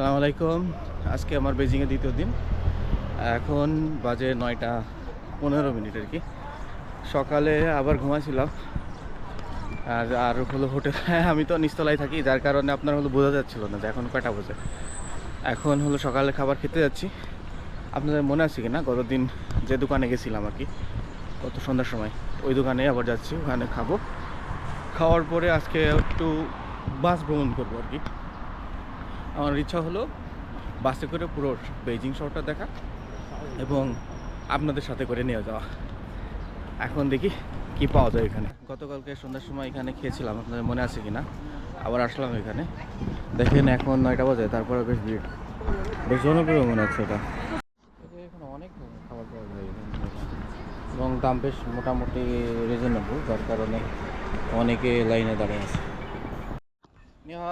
সালাম আলাইকুম। আজকে আমার বেজিংয়ে দ্বিতীয় দিন। এখন বাজে 9টা 15 আর কি। সকালে আবার ঘুমাইছিলাম আর হলো হোটেলে আমি তো নিচতলায় থাকি, যার কারণে আপনার হলো বোঝা যাচ্ছিল না যে এখন কয়টা বাজে। এখন হলো সকালে খাবার খেতে যাচ্ছি। আপনাদের মনে আছে কি না গতদিন যে দোকানে গেছিলাম আর কি, গত সন্ধ্যার সময় ওই দোকানে আবার যাচ্ছি, ওখানে খাবো। খাওয়ার পরে আজকে একটু বাস ভ্রমণ করবো আর কি। আমার ইচ্ছা হলো বাসে করে পুরো বেইজিং শহরটা দেখা এবং আপনাদের সাথে করে নিয়ে যাওয়া। এখন দেখি কি পাওয়া যায় এখানে। গতকালকে সন্ধ্যার সময় এখানে খেয়েছিলাম, আপনাদের মনে আছে কি না। আবার আসলাম এখানে, দেখেন এখন 9টা বাজে, তারপরে বেশ ভিড়, বেশ জনপ্রিয় মনে হচ্ছে এটা। এখানে অনেক খাবার পাওয়া যায় এবং দাম বেশ মোটামুটি রিজনেবল, যার কারণে অনেকে লাইনে দাঁড়িয়ে আছে। 你好，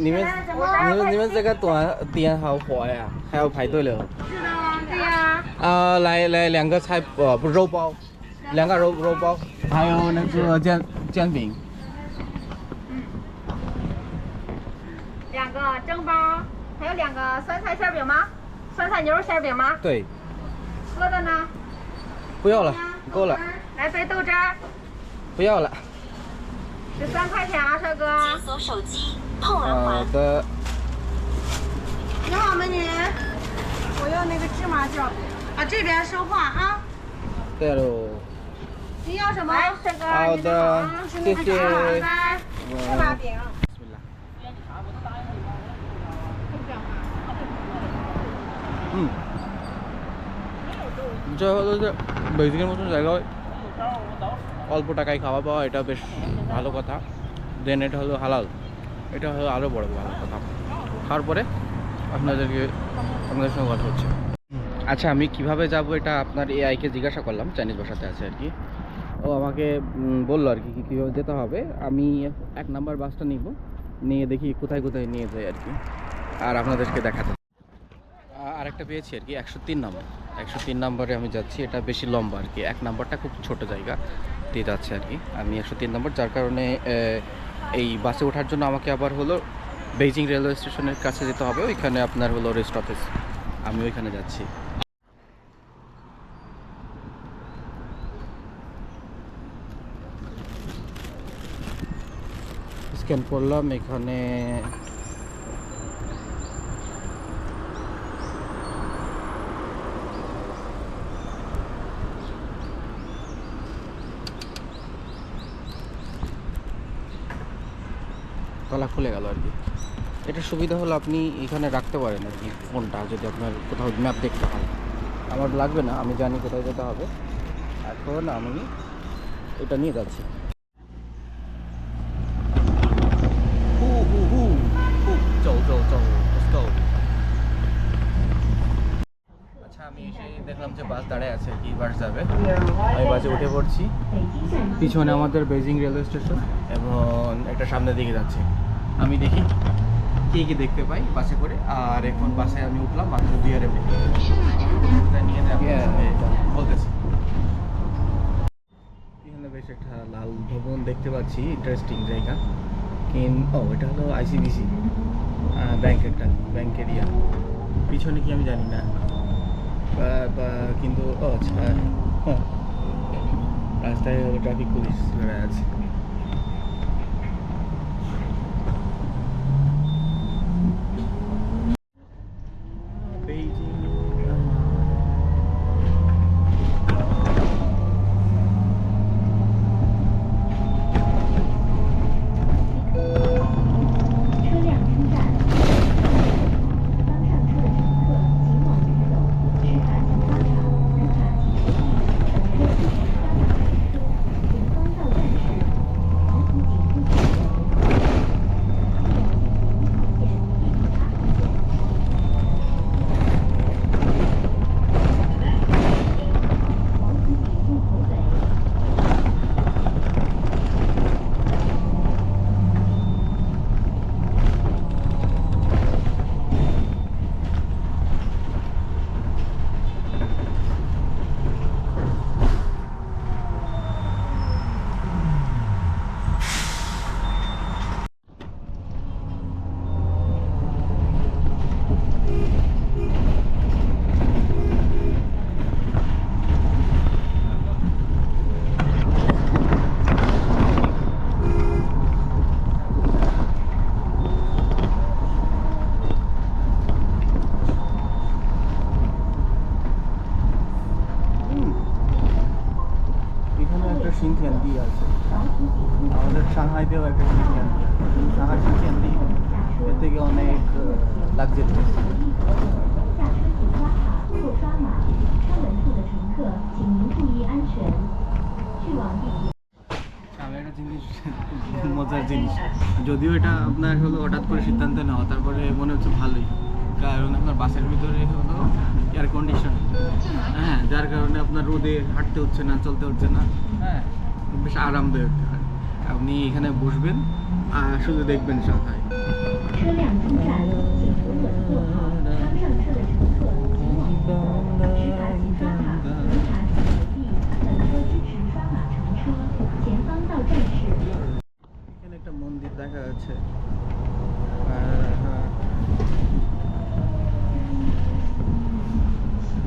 你们这个店好火呀，还要排队了。是的，对呀。来2个菜，不肉包，2个肉包，还有那个煎饼。2个蒸包，还有2个酸菜馅饼吗？酸菜牛肉馅饼吗？对，喝的呢？不要了，够了，来杯豆汁儿，不要了。13块钱啊，帅哥。解锁手机碰耳环。好的。你好，美女，我要那个芝麻酱啊，这边收话啊。对喽。您要什么？来，帅哥，好的，谢谢。芝麻饼。যা হলো যে বেজিংয়ের মতন জায়গায় অল্প টাকায় খাওয়া পাওয়া, এটা বেশ ভালো কথা। দেন এটা হলো হালাল, এটা হলো আরও বড় ভালো কথা। খাওয়ার পরে আপনাদের সঙ্গে কথা হচ্ছে। আচ্ছা, আমি কিভাবে যাব এটা আপনার এআইকে জিজ্ঞাসা করলাম, চাইনিজ ভাষাতে আছে আর কি। ও আমাকে বললো আর কি কীভাবে যেতে হবে। আমি 1 নাম্বার বাসটা নিব, নিয়ে দেখি কোথায় কোথায় নিয়ে যাই আর কি, আর আপনাদেরকে দেখাতে। আরেকটা পেয়েছি আর কি, 103 নাম্বার। 103 নাম্বারে আমি যাচ্ছি, এটা বেশি লম্বা আর কি। 1 নাম্বারটা খুব ছোট জায়গা দিয়ে যাচ্ছে আর কি। আমি 103 নম্বর, যার কারণে এই বাসে ওঠার জন্য আমাকে আবার হলো বেইজিং রেলওয়ে স্টেশনের কাছে যেতে হবে। ওইখানে আপনার হলো রেস্ট অফিস, আমি ওইখানে যাচ্ছি। স্ক্যান করলাম এখানে। তালা খুলে গেল আর কি। এটা সুবিধা হলো আপনি এখানে রাখতে পারেন আর কি ফোনটা, যদি আপনার কোথাও ম্যাপ দেখতে হয়। আমার লাগবে না, আমি জানি কোথায় যেতে হবে। এখন আমি এটা নিয়ে যাচ্ছি। আচ্ছা, আমি এসে দেখলাম যে বাস দাঁড়ায় আছে, কি বাস যাবে। আমি বাসে উঠে পড়ছি। পিছনে আমাদের বেইজিং রেলওয়ে স্টেশন এবং একটা সামনের দিকে যাচ্ছে। আমি দেখি কি দেখতে পাই বাসে করে। আর এখন বাসে আমি উঠলাম, মাত্র 2 নিয়ে বলতেছি। এখানে বেশ একটা লাল ভবন দেখতে পাচ্ছি, ইন্টারেস্টিং জায়গা। এটা হলো আইসিবিসি ব্যাংক, একটা ব্যাংক এরিয়া। পিছনে কি আমি জানি না, কিন্তু আচ্ছা, রাস্তায় হলো ট্রাফিক পুলিশ দাঁড়ায় আছে। লাক্সারি। 或刷码，车门处的乘客，请您注意安全。去往地铁。 আমি একটা জিনিস মজার জিনিস, যদিও এটা আপনার হলো হঠাৎ করে সিদ্ধান্ত নেওয়া, তারপরে মনে হচ্ছে ভালোই, কারণ আপনার বাসের ভিতরে হলো এয়ার কন্ডিশন, হ্যাঁ, যার কারণে আপনার রোদে হাঁটতে হচ্ছে না, চলতে হচ্ছে না, হ্যাঁ, বেশ আরামদায়ক। আপনি এখানে বসবেন আর শুধু দেখবেন সবাই। 车辆进站，请扶稳坐好。刚上车的乘客，请往后持卡请刷卡，无卡请回避。本车支持刷码乘车。前方到站是。 এখানে একটা মন্দির দেখা যাচ্ছে,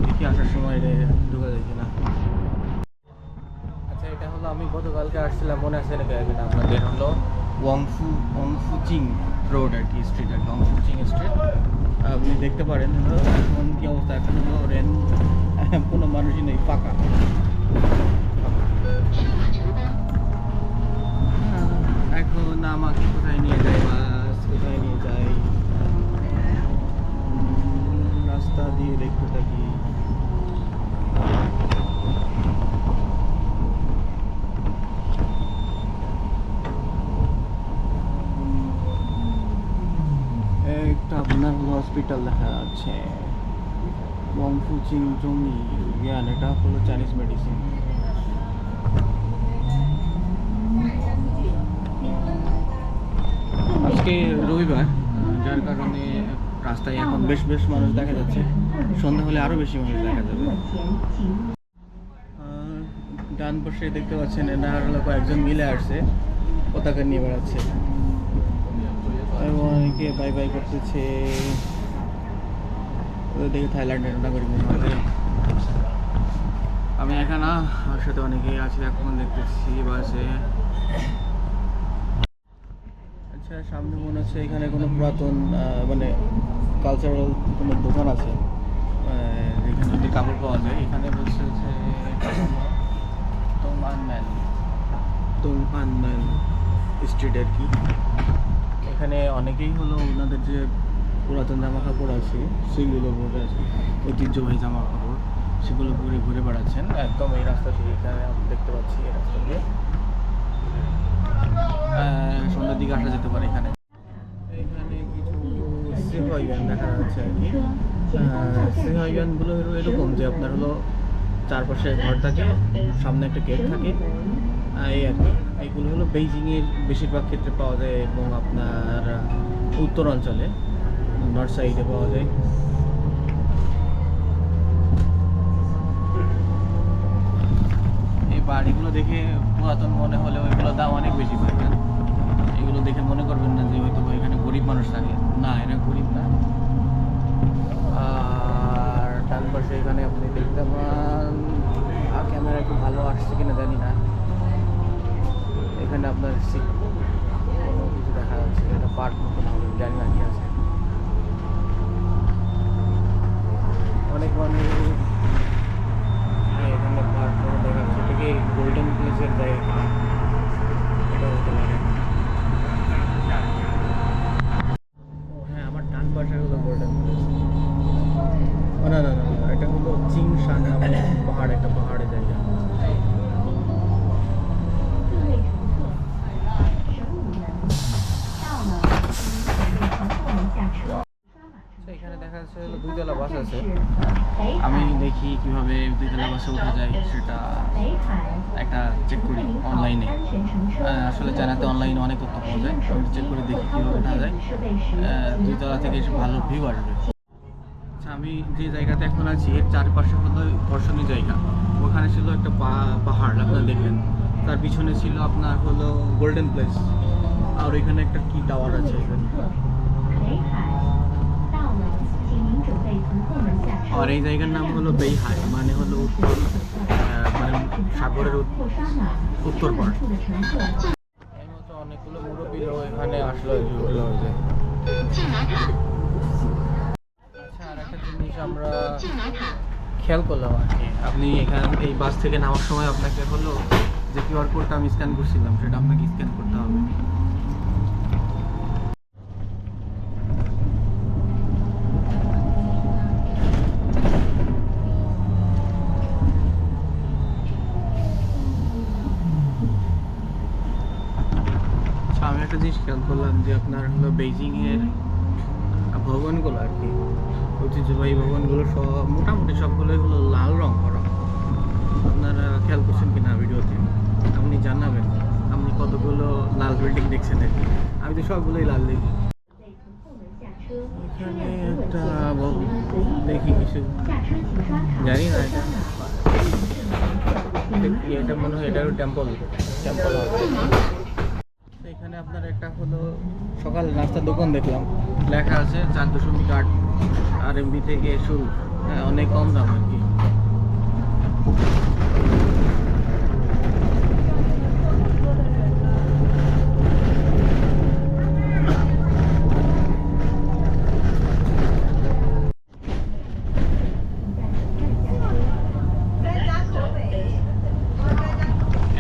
দেখি আসার সময় ঢুকা যায় কিনা। আচ্ছা, এটা হলো আমি গতকালকে আসছিলাম, মনে আছে নাকি কিনা আপনাদের, হলো ওয়াংফুচিং রোড আর কি, স্ট্রিট আর কি, ওয়াংফুচিং স্ট্রিট। আপনি দেখতে পারেন হলো এখন কি অবস্থা, এখন হলো কোনো মানুষই নেই, ফাঁকা। এখন আমাকে কোথায় নিয়ে যায় বাস, কোথায় নিয়ে যায়, রাস্তা দিয়ে দেখতে থাকি। একটা আপনার হসপিটাল দেখা যাচ্ছে, ওয়াংফুচিং জমি জ্ঞান, এটা হলো চাইনিজ মেডিসিন। আজকে রবিবার, যার কারণে রাস্তায় এখন বেশ মানুষ দেখা যাচ্ছে, সন্ধ্যা হলে আরও বেশি মানুষ দেখা যাবে। ডান পাশে দেখতে পাচ্ছেন এটা হলো কয়েকজন মিলে আসছে, পতাকা নিয়ে বেড়াচ্ছে এবং অনেকে বাই বাই করতেছে। দেখে থাইল্যান্ডের নাগরিক মনে হয়। আমি এখানে আমার সাথে অনেকেই আছে, এখন দেখতেছি বাসে। আচ্ছা, সামনে মনে হচ্ছে এখানে কোনো পুরাতন মানে কালচারাল কোনো দোকান আছে, যেখানে যদি কাপড় পাওয়া যায়। এখানে বলছে যে তোংআনম্যান স্ট্রিট আর কি। এখানে অনেকেই হলো ওনাদের যে পুরাতন জামা কাপড় আছে সেগুলো পরে আছে, ঐতিহ্যবাহী জামা কাপড়, সেগুলো পরে ঘুরে বেড়াচ্ছেন একদম এই রাস্তা দিয়ে। এখানে আমি দেখতে পাচ্ছি এই রাস্তা দিয়ে সন্ধ্যার দিকে আসা যেতে পারে। এখানে কিছু সিহাইয়ান দেখা যাচ্ছে আর কি। সিহাইয়ানগুলো এরকম যে আপনার হলো চারপাশে ঘর থাকে, সামনে একটা গেট থাকে, এই আর কি। এইগুলো হলো বেইজিংয়ের বেশিরভাগ ক্ষেত্রে পাওয়া যায় এবং আপনার উত্তর অঞ্চলে, নর্থ সাইডে পাওয়া যায়। এই বাড়িগুলো দেখে পুরাতন মনে হলেও এগুলো দাম অনেক বেশি পায়। এগুলো দেখে মনে করবেন না যে হয়তো এখানে গরিব মানুষ থাকে, না, এরা গরিব না। আর ডান পাশে এখানে আপনি দেখতে পান, ক্যামেরা একটু ভালো আসছে কিনা জানি না, এখানে আপনার কোনো কিছু দেখা যাচ্ছে, এটা পার্ক মতন হবে, জানি না কি আছে। অনেক মানুষ এখানে পার্ক মতো দেখা যাচ্ছে, এটা কি গোল্ডেন প্লেসের জায়গা, এটা হতে পারে। হ্যাঁ, আমার ডান পাশে হলো গোল্ডেন প্লেস। না, এটা হলো চিংশান নামে পাহাড়, একটা পাহাড়ের জায়গা। এখানে দেখা যাচ্ছে দুইতলা বাস আছে, আমি দেখি কিভাবে দুইতলা বাসে ওঠা যায় সেটা একটা চেক করি অনলাইনে। আসলে চায়নাতে অনলাইনে অনেক তথ্য পাওয়া যায়, আমি চেক করে দেখি কীভাবে ওঠা যায়, দুইতলা থেকে এসে ভালো ভিউ আসবে। আচ্ছা, আমি যে জায়গাতে এখন আছি এর চারপাশে হলো দর্শনীয় জায়গা। ওখানে ছিল একটা পাহাড় আপনারা দেখলেন, তার পিছনে ছিল আপনার হলো গোল্ডেন প্লেস, আর ওইখানে একটা কি টাওয়ার আছে এখানে। আর এই জায়গার নাম হলো বেইহাই, মানে হলো উত্তর, মানে সাগরের উত্তর পাড়। এর মতো অনেকগুলো মুরব্বী এখানে আসলো। আচ্ছা, আর একটা জিনিস আমরা খেয়াল করলাম আর কি, আপনি এখানে এই বাস থেকে নামার সময় আপনাকে হলো যে কিউআর কোডটা আমি স্ক্যান করছিলাম সেটা আপনাকে স্ক্যান করতে হবে। জিনিস খেয়াল করলাম যে আপনার হলো বেইজিংয়ের ভবনগুলো আর কি, ঐতিহ্যবাহী ভবনগুলো সব মোটামুটি সবগুলোই হলো লাল রং করা। আপনারা খেয়াল করছেন কিনা ভিডিওতে আপনি জানাবেন আপনি কতগুলো লাল বিল্ডিং দেখছেন আর কি। আমি তো সবগুলোই লাল দেখি। এখানে একটা দেখি কিছু জানি না, এটা মনে হয় এটারও টেম্পল এখানে আপনার একটা হলো সকাল নাস্তার দোকান দেখলাম, লেখা আছে 4.8 RMB থেকে শুরু। হ্যাঁ, অনেক কম দাম আর কি।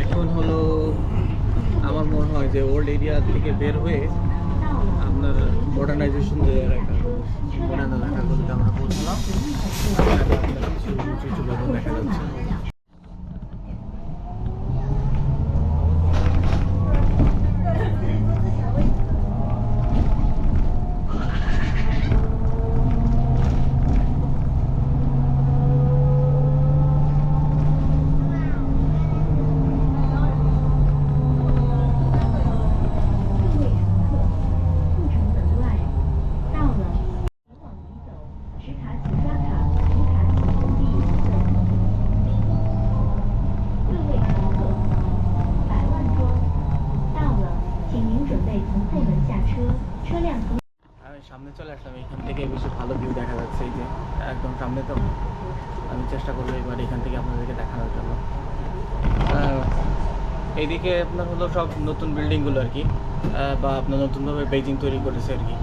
এখন হলো আমার মনে হয় যে ওল্ড এরিয়া থেকে বের হয়ে আপনার মডার্নাইজেশন যে এলাকা, মডার্ন এলাকাগুলোতে আমরা পৌঁছলাম। কিছু উঁচু উঁচু ভবন দেখা যাচ্ছে। আমি সামনে চলে আসলাম, এখান থেকে বেশি ভালো ভিউ দেখা যাচ্ছে। এই যে একদম সামনে, তো আমি চেষ্টা করবো এবার এখান থেকে আপনাদেরকে দেখানোর জন্য। এইদিকে আপনার হলো সব নতুন বিল্ডিংগুলো আর কি, বা আপনার নতুনভাবে বেইজিং তৈরি করেছে আর কি।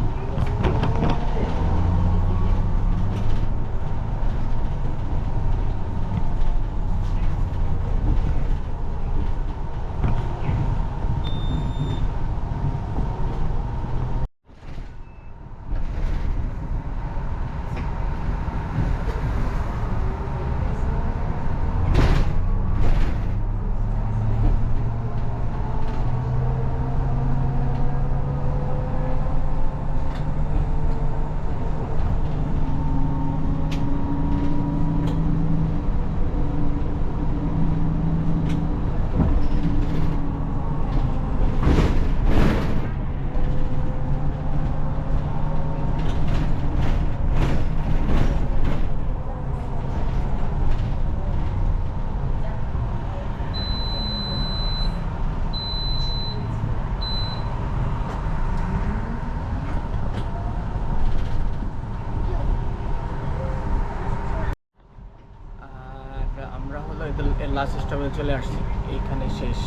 আমরা হলো এর লাস্ট স্টপে চলে আসছি, এইখানে শেষ।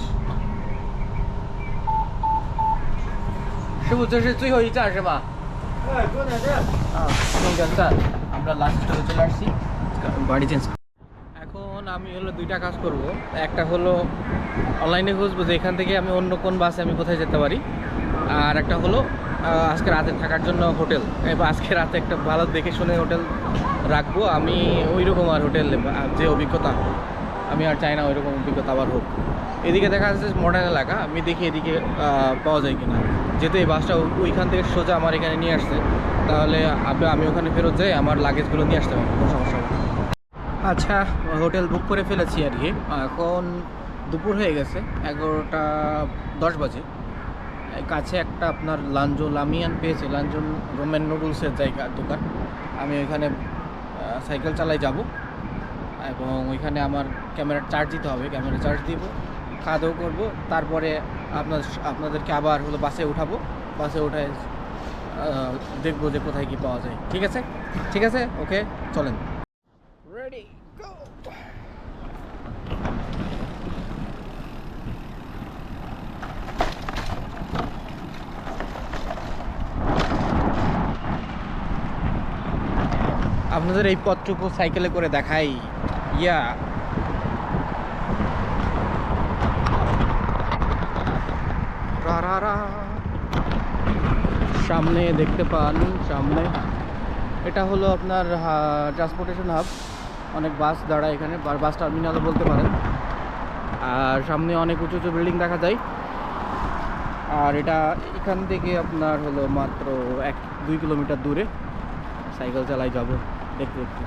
师傅，这是最后一站是吧？终点站。终点站，আমরা লাস্ট স্টপে চলে আসছি। গাড়ি চেঞ্জ। এখন আমি হলো দুইটা কাজ করব। একটা হলো অনলাইনে খুঁজবো যে এখান থেকে আমি অন্য কোন বাসে আমি কোথায় যেতে পারি, আর একটা হলো আজকে রাতে থাকার জন্য হোটেল। এবার আজকে রাতে একটা ভালো দেখে শুনে হোটেল রাখবো আমি। ওই রকম আর হোটেল যে অভিজ্ঞতা আমি আর চাই না, ওই রকম অভিজ্ঞতা আবার হোক। এদিকে দেখা যাচ্ছে মডার্ন এলাকা, আমি দেখি এদিকে পাওয়া যায় কিনা। যেহেতু এই বাসটা ওইখান থেকে সোজা আমার এখানে নিয়ে আসছে, তাহলে আমি ওখানে ফেরত যাই, আমার লাগেজগুলো নিয়ে আসতে হবে, কোনো সমস্যা হবে। আচ্ছা, হোটেল বুক করে ফেলেছি আর কি। এখন দুপুর হয়ে গেছে, 11:10 বাজে। কাছে একটা আপনার লাঞ্জো লামিয়ান পেয়েছে, লাঞ্জো রোমেন নুডলসের জায়গা দোকান। আমি ওইখানে সাইকেল চালাই যাব, এবং ওইখানে আমার ক্যামেরা চার্জ দিতে হবে, ক্যামেরা চার্জ দিব, খাওয়া দাওয়া করবো। তারপরে আপনাদেরকে আবার হলো বাসে উঠাবো, বাসে উঠায় দেখবো যে কোথায় কি পাওয়া যায়। ঠিক আছে, ঠিক আছে, ওকে, চলেন। রেডি, গো। আপনাদের এই পথটুকু সাইকেলে করে দেখাই। ইয়া, সামনে দেখতে পান, সামনে এটা হলো আপনার ট্রান্সপোর্টেশন হাব। অনেক বাস দাঁড়ায় এখানে, বাস টার্মিনালও বলতে পারেন। আর সামনে অনেক উঁচু উঁচু বিল্ডিং দেখা যায়। আর এটা এখান থেকে আপনার হলো মাত্র 1-2 কিলোমিটার দূরে। সাইকেল চালাই যাব দেখতে দেখতে।